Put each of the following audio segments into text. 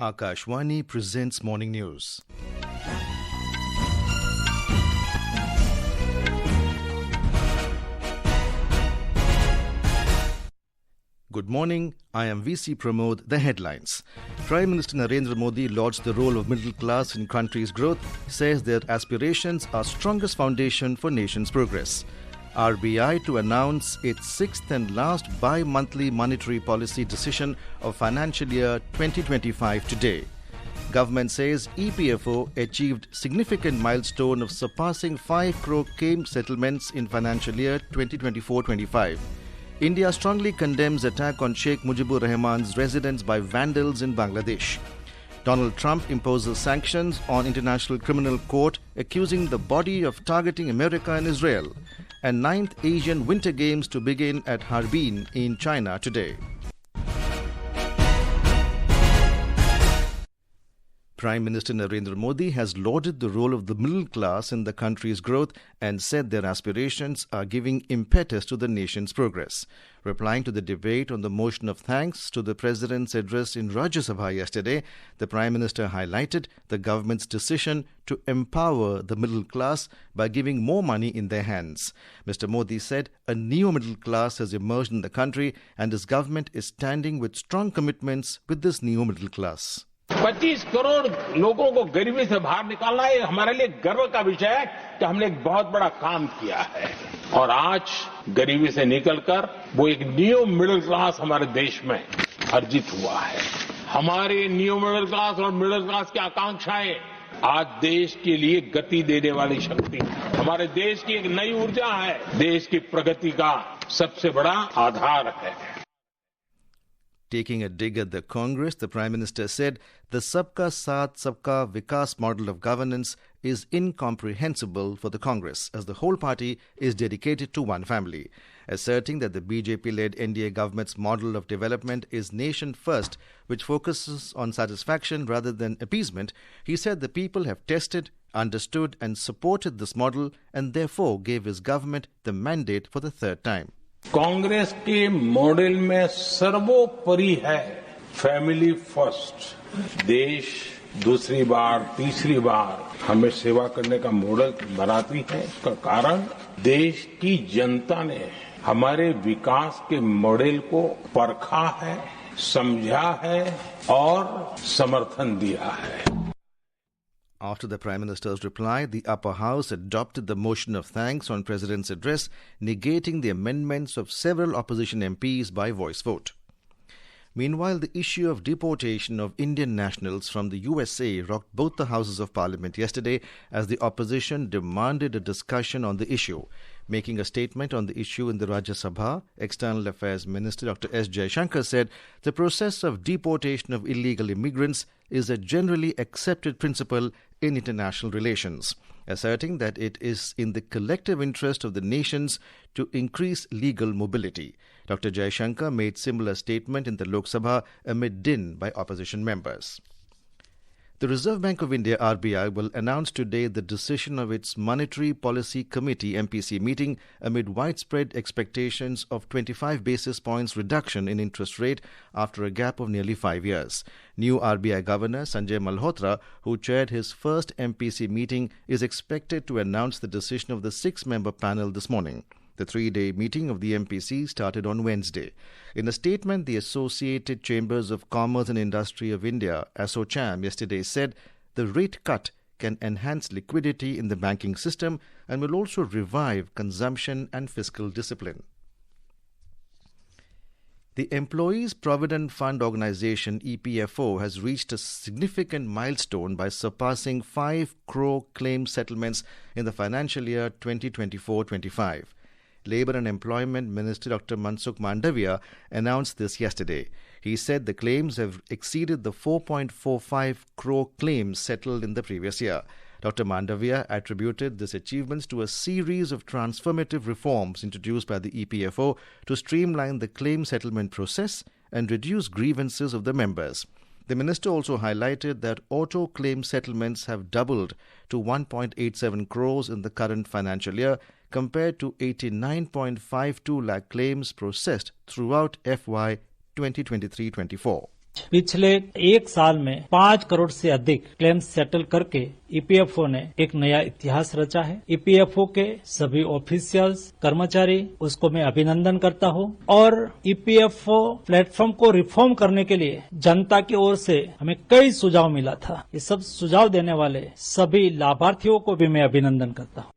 Akashwani presents Morning News. Good morning, I am VC Pramod. The headlines. Prime Minister Narendra Modi lauds the role of middle class in country's growth, says their aspirations are strongest foundation for nation's progress. RBI to announce its sixth and last bi-monthly monetary policy decision of financial year 2025 today. Government says EPFO achieved significant milestone of surpassing 5 crore claim settlements in financial year 2024-25. India strongly condemns attack on Sheikh Mujibur Rehman's residence by vandals in Bangladesh. Donald Trump imposes sanctions on International Criminal Court, accusing the body of targeting America and Israel. And 9th Asian Winter Games to begin at Harbin in China today. Prime Minister Narendra Modi has lauded the role of the middle class in the country's growth and said their aspirations are giving impetus to the nation's progress. Replying to the debate on the motion of thanks to the President's address in Rajya Sabha yesterday, the Prime Minister highlighted the government's decision to empower the middle class by giving more money in their hands. Mr. Modi said a new middle class has emerged in the country and his government is standing with strong commitments with this new middle class. 25 crore लोगों को गरीबी से बाहर निकालना ये हमारे लिए गर्व का विषय है कि हमने एक बहुत बड़ा काम किया है और आज गरीबी से निकलकर वो एक न्यू मिडिल क्लास हमारे देश में अर्जित हुआ है। हमारे न्यू मिडिल क्लास और मिडिल क्लास की आकांक्षाएं आज देश के लिए गति देने वाली शक्ति है। हमारे देश की एक नई ऊर्जा है, देश की प्रगति का सबसे बड़ा आधार है। Taking a dig at the Congress, the Prime Minister said the Sabka Saath Sabka Vikas model of governance is incomprehensible for the Congress, as the whole party is dedicated to one family. Asserting that the BJP-led NDA government's model of development is nation first, which focuses on satisfaction rather than appeasement, he said the people have tested, understood and supported this model and therefore gave his government the mandate for the third time. Congress के model में सर्वोपरि है family first. देश दूसरी बार तीसरी बार हमें सेवा करने का मॉडल बनाती है। इसका कारण देश की जनता ने हमारे विकास के मॉडल को परखा है, समझा है और समर्थन दिया है। After the Prime Minister's reply, the upper house adopted the motion of thanks on President's address, negating the amendments of several opposition MPs by voice vote. Meanwhile, the issue of deportation of Indian nationals from the USA rocked both the houses of parliament yesterday as the opposition demanded a discussion on the issue. Making a statement on the issue in the Rajya Sabha, External Affairs Minister Dr. S. Jaishankar said the process of deportation of illegal immigrants is a generally accepted principle in international relations, asserting that it is in the collective interest of the nations to increase legal mobility. Dr. Jaishankar made similar statement in the Lok Sabha amid din by opposition members. The Reserve Bank of India (RBI) will announce today the decision of its Monetary Policy Committee (MPC) meeting amid widespread expectations of 25 basis points reduction in interest rate after a gap of nearly 5 years. New RBI Governor Sanjay Malhotra, who chaired his first MPC meeting, is expected to announce the decision of the 6-member panel this morning. The 3-day meeting of the MPC started on Wednesday. In a statement, the Associated Chambers of Commerce and Industry of India, ASSOCHAM, yesterday said the rate cut can enhance liquidity in the banking system and will also revive consumption and fiscal discipline. The Employees Provident Fund Organization EPFO has reached a significant milestone by surpassing 5 crore claim settlements in the financial year 2024-25. Labour and Employment Minister Dr. Mansukh Mandavia announced this yesterday. He said the claims have exceeded the 4.45 crore claims settled in the previous year. Dr. Mandavia attributed this achievements to a series of transformative reforms introduced by the EPFO to streamline the claim settlement process and reduce grievances of the members. The minister also highlighted that auto claim settlements have doubled to 1.87 crores in the current financial year compared to 89.52 lakh claims processed throughout FY 2023-24. पिछले एक साल में 5 करोड़ से अधिक claims settle करके EPFO ने एक नया इतिहास रचा है। ईपीएफओ के सभी ऑफिशियल्स, कर्मचारी, उसको मैं अभिनंदन करता हूं और ईपीएफओ प्लेटफॉर्म को रिफॉर्म करने के लिए जनता की ओर से हमें कई सुझाव मिला था। ये सब सुझाव देने वाले सभी लाभार्थियों को भी मैं अभिनंदन करता हूं।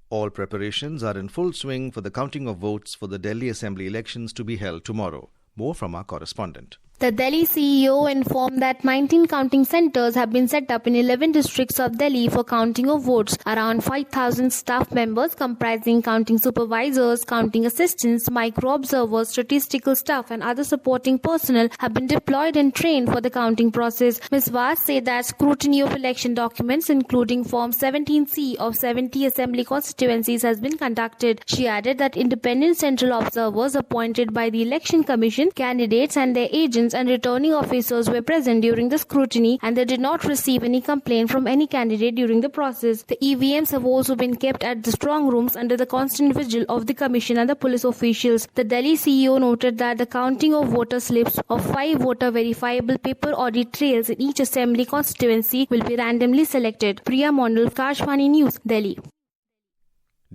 All preparations are in full swing for the counting of votes for the Delhi Assembly elections to be held tomorrow. More from our correspondent. The Delhi CEO informed that 19 counting centers have been set up in 11 districts of Delhi for counting of votes. Around 5,000 staff members comprising counting supervisors, counting assistants, micro-observers, statistical staff and other supporting personnel have been deployed and trained for the counting process. Ms. Vaz said that scrutiny of election documents including Form 17C of 70 assembly constituencies has been conducted. She added that independent central observers appointed by the Election Commission, candidates and their agents and returning officers were present during the scrutiny and they did not receive any complaint from any candidate during the process. The EVMs have also been kept at the strong rooms under the constant vigil of the Commission and the police officials. The Delhi CEO noted that the counting of voter slips of 5 voter verifiable paper audit trails in each assembly constituency will be randomly selected. Priya Mondal, Kashwani News, Delhi.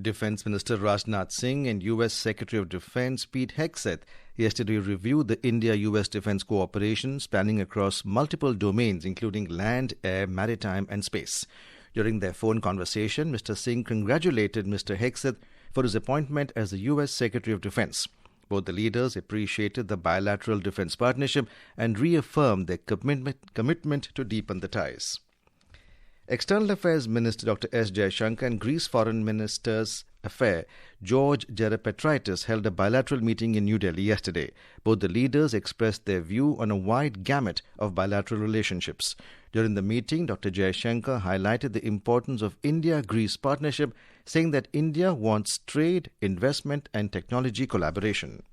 Defense Minister Rajnath Singh and U.S. Secretary of Defense Pete Hegseth yesterday reviewed the India-U.S. defense cooperation spanning across multiple domains including land, air, maritime and space. During their phone conversation, Mr. Singh congratulated Mr. Hegseth for his appointment as the U.S. Secretary of Defense. Both the leaders appreciated the bilateral defense partnership and reaffirmed their commitment to deepen the ties. External Affairs Minister Dr. S. Jaishankar and Greece Foreign Minister's Affair George Geropetraitis held a bilateral meeting in New Delhi yesterday. Both the leaders expressed their view on a wide gamut of bilateral relationships. During the meeting, Dr. Jaishankar highlighted the importance of India-Greece partnership, saying that India wants trade, investment and technology collaboration.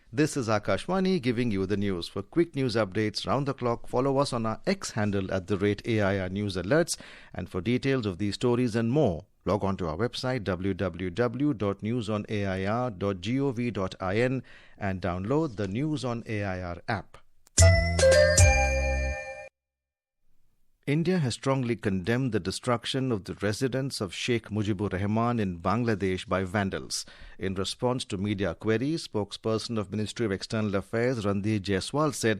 This is Akashwani giving you the news. For quick news updates round the clock, follow us on our X handle @AIR News Alerts. And for details of these stories and more, log on to our website www.newsonair.gov.in and download the News on AIR app. India has strongly condemned the destruction of the residence of Sheikh Mujibur Rehman in Bangladesh by vandals. In response to media queries, spokesperson of Ministry of External Affairs Randhir Jaiswal said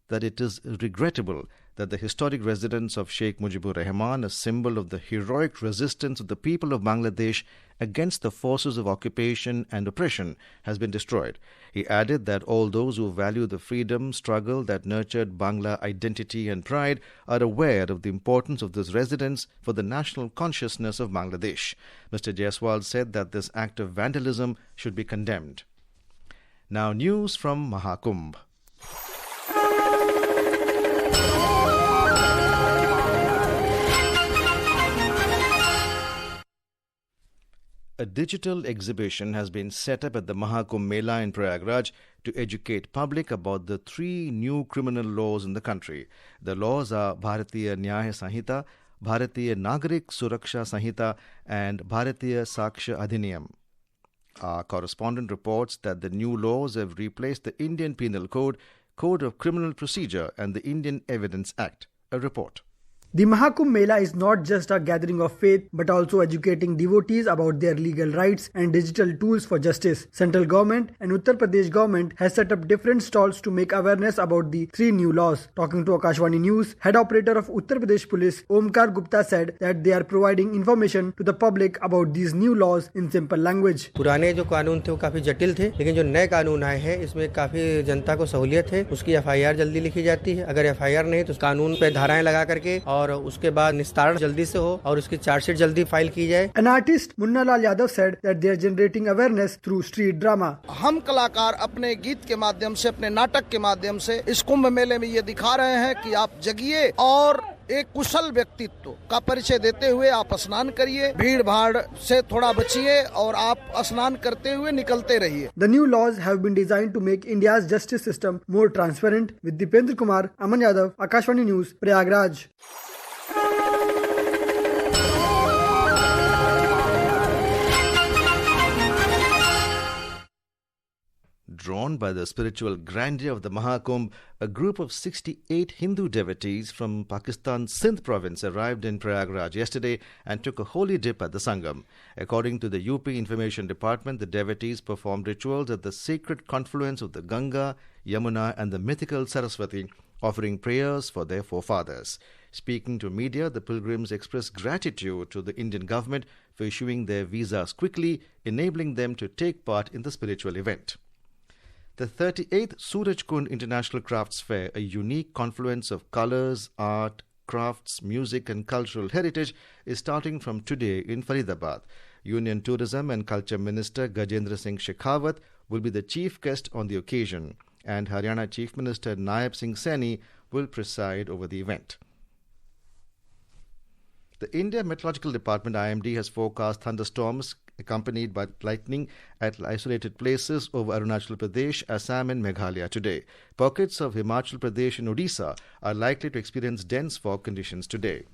that it is regrettable that the historic residence of Sheikh Mujibur Rehman, a symbol of the heroic resistance of the people of Bangladesh against the forces of occupation and oppression, has been destroyed. He added that all those who value the freedom struggle that nurtured Bangla identity and pride are aware of the importance of this residence for the national consciousness of Bangladesh. Mr. Jaiswal said that this act of vandalism should be condemned. Now news from Mahakumbh. A digital exhibition has been set up at the Mahakumbh Mela in Prayagraj to educate public about the 3 new criminal laws in the country. The laws are Bharatiya Nyaya Sanhita, Bharatiya Nagarik Suraksha Sanhita and Bharatiya Saksha Adhiniyam. Our correspondent reports that the new laws have replaced the Indian Penal Code, Code of Criminal Procedure and the Indian Evidence Act. A report. The Mahakumbh Mela is not just a gathering of faith but also educating devotees about their legal rights and digital tools for justice. Central government and Uttar Pradesh government has set up different stalls to make awareness about the 3 new laws. Talking to Akashwani News, head operator of Uttar Pradesh Police Omkar Gupta said that they are providing information to the public about these new laws in simple language. पुराने जो कानून थे वो काफी जटिल थे, लेकिन जो नए कानून आए हैं इसमें काफी जनता को सहूलियत है. उसकी FIR जल्दी लिखी जाती है. अगर FIR नहीं तो कानून पे धाराएं लगा करके और उसके बाद निस्तारण जल्दी से हो और उसकी चार्जशीट जल्दी फाइल की जाए. An artist Munna Lal Yadav said that they are generating awareness through street drama. हम कलाकार अपने गीत के माध्यम से, अपने नाटक के माध्यम से इस कुंभ मेले में ये दिखा रहे हैं कि आप जगिए और एक कुशल व्यक्तित्व का परिचय देते हुए आप स्नान करिए, भीड़ भाड़ से थोड़ा बचिए और आप स्नान करते हुए निकलते रहिए. The new laws have been designed to make India's justice system more transparent. With Dipendra Kumar, Aman Yadav, Akashwani News, Prayagraj. drawn by the spiritual grandeur of the Mahakumbh, a group of 68 Hindu devotees from Pakistan's Sindh province arrived in Prayagraj yesterday and took a holy dip at the Sangam. According to the UP Information Department, the devotees performed rituals at the sacred confluence of the Ganga, Yamuna and the mythical Saraswati, offering prayers for their forefathers. Speaking to media, the pilgrims expressed gratitude to the Indian government for issuing their visas quickly, enabling them to take part in the spiritual event. The 38th Surajkund International Crafts Fair, a unique confluence of colours, art, crafts, music and cultural heritage, is starting from today in Faridabad. Union Tourism and Culture Minister Gajendra Singh Shekhawat will be the chief guest on the occasion, and Haryana Chief Minister Naib Singh Saini will preside over the event. The India Meteorological Department IMD has forecast thunderstorms accompanied by lightning at isolated places over Arunachal Pradesh, Assam and Meghalaya today. Pockets of Himachal Pradesh and Odisha are likely to experience dense fog conditions today.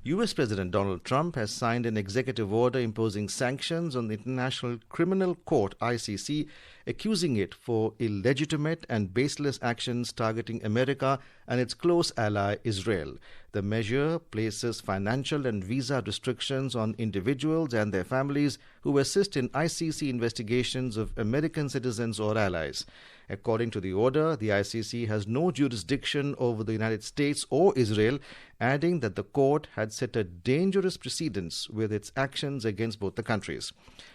US President Donald Trump has signed an executive order imposing sanctions on the International Criminal Court (ICC), accusing it for illegitimate and baseless actions targeting America and its close ally Israel. The measure places financial and visa restrictions on individuals and their families who assist in ICC investigations of American citizens or allies. According to the order, the ICC has no jurisdiction over the United States or Israel, adding that the court had set a dangerous precedence with its actions against both the countries.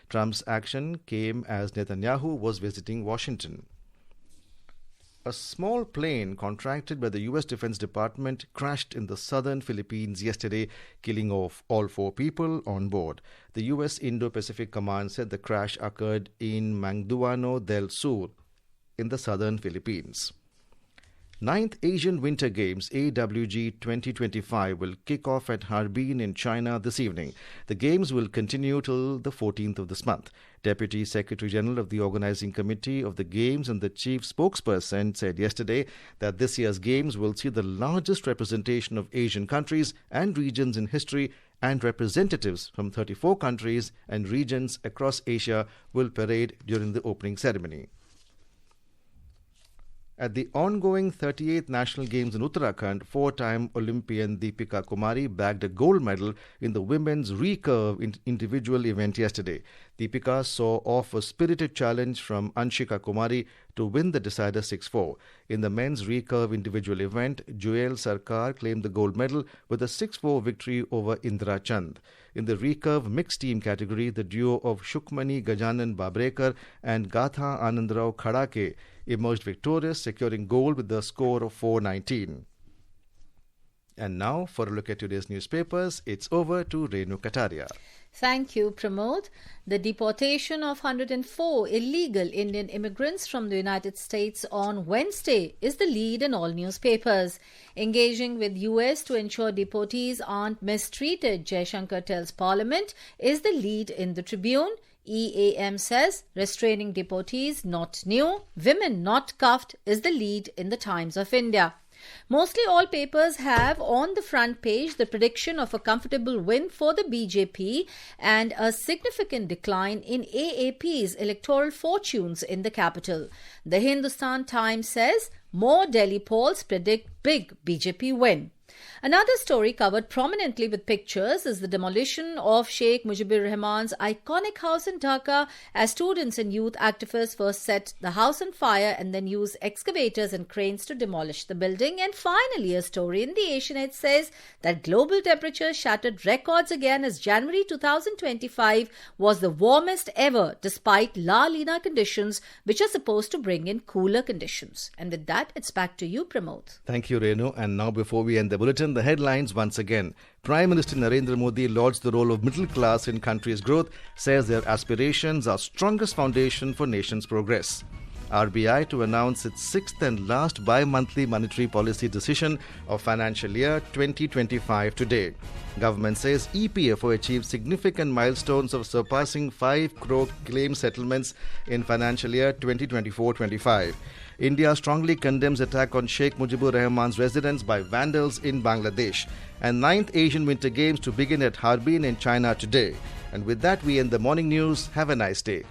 Trump's action came as Netanyahu was visiting Washington. A small plane contracted by the U.S. Defense Department crashed in the southern Philippines yesterday, killing off all 4 people on board. The U.S. Indo-Pacific Command said the crash occurred in Manduano del Sur, in the southern Philippines. 9th Asian Winter Games AWG 2025 will kick off at Harbin in China this evening. The Games will continue till the 14th of this month. Deputy Secretary General of the Organizing Committee of the Games and the Chief Spokesperson said yesterday that this year's Games will see the largest representation of Asian countries and regions in history, and representatives from 34 countries and regions across Asia will parade during the opening ceremony. At the ongoing 38th National Games in Uttarakhand, 4-time Olympian Deepika Kumari bagged a gold medal in the women's recurve individual event yesterday. Deepika saw off a spirited challenge from Anshika Kumari to win the decider 6-4. In the men's recurve individual event, Joel Sarkar claimed the gold medal with a 6-4 victory over Indra Chand. In the recurve mixed team category, the duo of Shukmani Gajanan Babrekar and Gatha Anandrao Khadake emerged victorious, securing gold with the score of 419. And now, for a look at today's newspapers, it's over to Renu Kataria. Thank you, Pramod. The deportation of 104 illegal Indian immigrants from the United States on Wednesday is the lead in all newspapers. Engaging with US to ensure deportees aren't mistreated, Jaishankar tells Parliament, is the lead in the Tribune. EAM says restraining deportees not new, women not cuffed is the lead in the Times of India. Mostly all papers have on the front page the prediction of a comfortable win for the BJP and a significant decline in AAP's electoral fortunes in the capital. The Hindustan Times says more Delhi polls predict big BJP win. Another story covered prominently with pictures is the demolition of Sheikh Mujibur Rehman's iconic house in Dhaka as students and youth activists first set the house on fire and then used excavators and cranes to demolish the building. And finally, a story in the Asianate says that global temperatures shattered records again as January 2025 was the warmest ever despite La Nina conditions, which are supposed to bring in cooler conditions. And with that, it's back to you, Pramod. Thank you, Renu. And now, before we end the bulletin, the headlines once again. Prime Minister Narendra Modi lauds the role of middle class in country's growth, says their aspirations are strongest foundation for nation's progress. RBI to announce its 6th and last bi-monthly monetary policy decision of financial year 2025 today. Government says EPFO achieved significant milestones of surpassing 5 crore claim settlements in financial year 2024-25. India strongly condemns attack on Sheikh Mujibur Rehman's residence by vandals in Bangladesh. And 9th Asian Winter Games to begin at Harbin in China today. And with that, we end the morning news. Have a nice day.